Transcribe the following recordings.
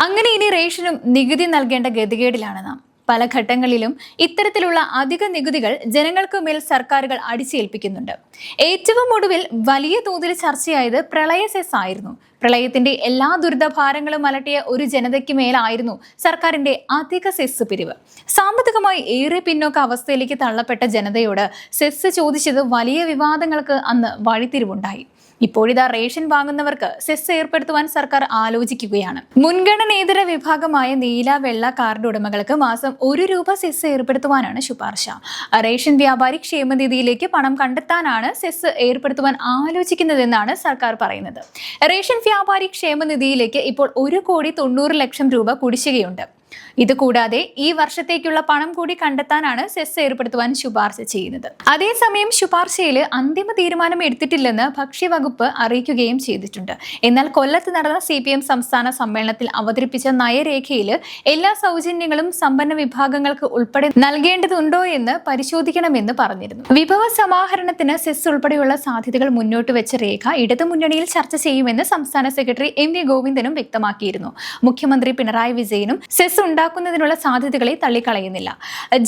അങ്ങനെ ഇനി റേഷനും നികുതി നൽകേണ്ട ഗതികേടിലാണ് നാം. പല ഘട്ടങ്ങളിലും ഇത്തരത്തിലുള്ള അധിക നികുതികൾ ജനങ്ങൾക്ക് മേൽ സർക്കാരുകൾ അടിച്ചേൽപ്പിക്കുന്നുണ്ട്. ഏറ്റവും ഒടുവിൽ വലിയ തോതിൽ ചർച്ചയായത് പ്രളയ സെസ് ആയിരുന്നു. പ്രളയത്തിന്റെ എല്ലാ ദുരിതഭാരങ്ങളും അലട്ടിയ ഒരു ജനതയ്ക്ക് മേലായിരുന്നു സർക്കാരിന്റെ അധിക സെസ് പിരിവ്. സാമ്പത്തികമായി ഏറെ പിന്നോക്ക അവസ്ഥയിലേക്ക് തള്ളപ്പെട്ട ജനതയോട് സെസ് ചോദിച്ചത് വലിയ വിവാദങ്ങൾക്ക് അന്ന് വഴിത്തിരിവുണ്ടായി. ഇപ്പോഴിതാ റേഷൻ വാങ്ങുന്നവർക്ക് സെസ് ഏർപ്പെടുത്തുവാൻ സർക്കാർ ആലോചിക്കുകയാണ്. മുൻഗണനേതര വിഭാഗമായ നീല വെള്ള കാർഡ് ഉടമകൾക്ക് മാസം ₹1 സെസ് ഏർപ്പെടുത്തുവാനാണ് ശുപാർശ. റേഷൻ വ്യാപാരി ക്ഷേമനിധിയിലേക്ക് പണം കണ്ടെത്താനാണ് സെസ് ഏർപ്പെടുത്തുവാൻ ആലോചിക്കുന്നതെന്നാണ് സർക്കാർ പറയുന്നത്. റേഷൻ വ്യാപാരി ക്ഷേമനിധിയിലേക്ക് ഇപ്പോൾ ₹1,90,00,000 കുടിശ്ശികയുണ്ട്. ഇതുകൂടാതെ ഈ വർഷത്തേക്കുള്ള പണം കൂടി കണ്ടെത്താനാണ് സെസ് ഏർപ്പെടുത്തുവാൻ ശുപാർശ ചെയ്യുന്നത്. അതേസമയം ശുപാർശയിൽ അന്തിമ തീരുമാനം എടുത്തിട്ടില്ലെന്ന് ഭക്ഷ്യവകുപ്പ് അറിയിക്കുകയും ചെയ്തിട്ടുണ്ട്. എന്നാൽ കൊല്ലത്ത് നടന്ന CPM സംസ്ഥാന സമ്മേളനത്തിൽ അവതരിപ്പിച്ച നയരേഖയിൽ എല്ലാ സൗജന്യങ്ങളും സമ്പന്ന വിഭാഗങ്ങൾക്ക് ഉൾപ്പെടെ നൽകേണ്ടതുണ്ടോ എന്ന് പരിശോധിക്കണമെന്ന് പറഞ്ഞിരുന്നു. വിഭവ സമാഹരണത്തിന് സെസ് ഉൾപ്പെടെയുള്ള സാധ്യതകൾ മുന്നോട്ട് വെച്ച രേഖ ഇടതുമുന്നണിയിൽ ചർച്ച ചെയ്യുമെന്ന് സംസ്ഥാന സെക്രട്ടറി MV ഗോവിന്ദനും വ്യക്തമാക്കിയിരുന്നു. മുഖ്യമന്ത്രി പിണറായി വിജയനും സെസ് ഉണ്ടാക്കുന്നതിനുള്ള സാധ്യതകളെ തള്ളിക്കളയുന്നില്ല.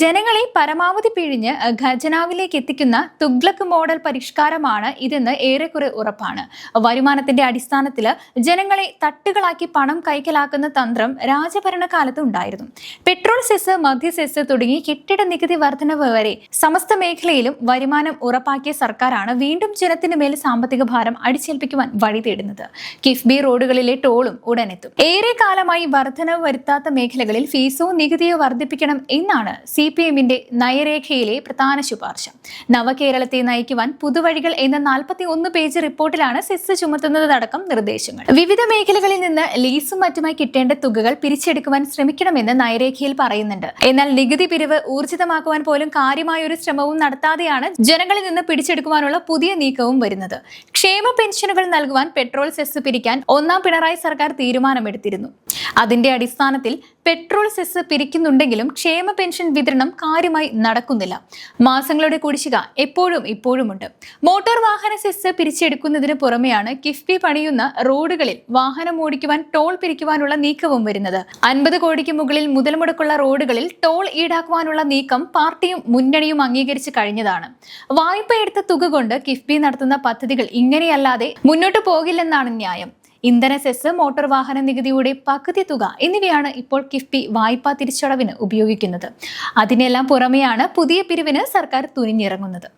ജനങ്ങളെ പരമാവധി പിഴിഞ്ഞ് ഖജനാവിലേക്ക് എത്തിക്കുന്ന തുഗ്ലക് മോഡൽ പരിഷ്കാരമാണ് ഇതെന്ന് ഏറെക്കുറെ ഉറപ്പാണ്. വരുമാനത്തിന്റെ അടിസ്ഥാനത്തിൽ ജനങ്ങളെ തട്ടുകളാക്കി പണം കൈക്കലാക്കുന്ന തന്ത്രം രാജഭരണകാലത്ത് ഉണ്ടായിരുന്നു. പെട്രോൾ സെസ്, മദ്യ സെസ് തുടങ്ങി കെട്ടിട നികുതി വർധനവ് വരെ സമസ്ത മേഖലയിലും വരുമാനം ഉറപ്പാക്കിയ സർക്കാരാണ് വീണ്ടും ജനത്തിന് മേൽ സാമ്പത്തിക ഭാരം അടിച്ചേൽപ്പിക്കുവാൻ വഴി തേടുന്നത്. കിഫ്ബി റോഡുകളിലെ ടോളും ഉടനെത്തും. ഏറെ കാലമായി വർധനവ് വരുത്താത്ത മേഖലകളിൽ ഫീസോ നികുതിയോ വർദ്ധിപ്പിക്കണം എന്നാണ് CPMന്റെ നയരേഖയിലെ പ്രധാന ശുപാർശ. നവകേരളത്തെ നയിക്കുവാൻ പുതുവഴികൾ എന്ന 41 പേജ് റിപ്പോർട്ടിലാണ് സെസ് ചുമത്തുന്നതടക്കം നിർദ്ദേശങ്ങൾ. വിവിധ മേഖലകളിൽ നിന്ന് ലീസും മറ്റുമായി കിട്ടേണ്ട തുകകൾ പിരിച്ചെടുക്കുവാൻ ശ്രമിക്കണമെന്ന് നയരേഖയിൽ പറയുന്നുണ്ട്. എന്നാൽ നികുതി പിരിവ് ഊർജിതമാക്കുവാൻ പോലും കാര്യമായ ഒരു ശ്രമവും നടത്താതെയാണ് ജനങ്ങളിൽ നിന്ന് പിടിച്ചെടുക്കുവാനുള്ള പുതിയ നീക്കവും വരുന്നത്. ക്ഷേമ പെൻഷനുകൾ നൽകുവാൻ പെട്രോൾ സെസ് പിരിക്കാൻ ഒന്നാം പിണറായി സർക്കാർ തീരുമാനമെടുത്തിരുന്നു. അതിന്റെ അടിസ്ഥാനത്തിൽ പെട്രോൾ സെസ് പിരിക്കുന്നുണ്ടെങ്കിലും ക്ഷേമ പെൻഷൻ വിതരണം കാര്യമായി നടക്കുന്നില്ല. മാസങ്ങളുടെ കുടിശ്ശിക ഇപ്പോഴുമുണ്ട്. മോട്ടോർ വാഹന സെസ് പിരിച്ചെടുക്കുന്നതിന് പുറമെയാണ് കിഫ്ബി പണിയുന്ന റോഡുകളിൽ വാഹനം ഓടിക്കുവാൻ ടോൾ പിരിക്കുവാനുള്ള നീക്കവും വരുന്നത്. 50 കോടിക്ക് മുകളിൽ മുതൽ മുടക്കുള്ള റോഡുകളിൽ ടോൾ ഈടാക്കുവാനുള്ള നീക്കം പാർട്ടിയും മുന്നണിയും അംഗീകരിച്ചു കഴിഞ്ഞതാണ്. വായ്പ എടുത്ത തുക കൊണ്ട് കിഫ്ബി നടത്തുന്ന പദ്ധതികൾ ഇങ്ങനെയല്ലാതെ മുന്നോട്ട് പോകില്ലെന്നാണ് ന്യായം. ഇന്ധന സെസ്, മോട്ടോർ വാഹന നികുതിയുടെ പകുതി തുക എന്നിവയാണ് ഇപ്പോൾ കിഫ്ബി വായ്പാ തിരിച്ചടവിന് ഉപയോഗിക്കുന്നത്. അതിനെല്ലാം പുറമെയാണ് പുതിയ പിരിവിന് സർക്കാർ തുനിഞ്ഞിറങ്ങുന്നത്.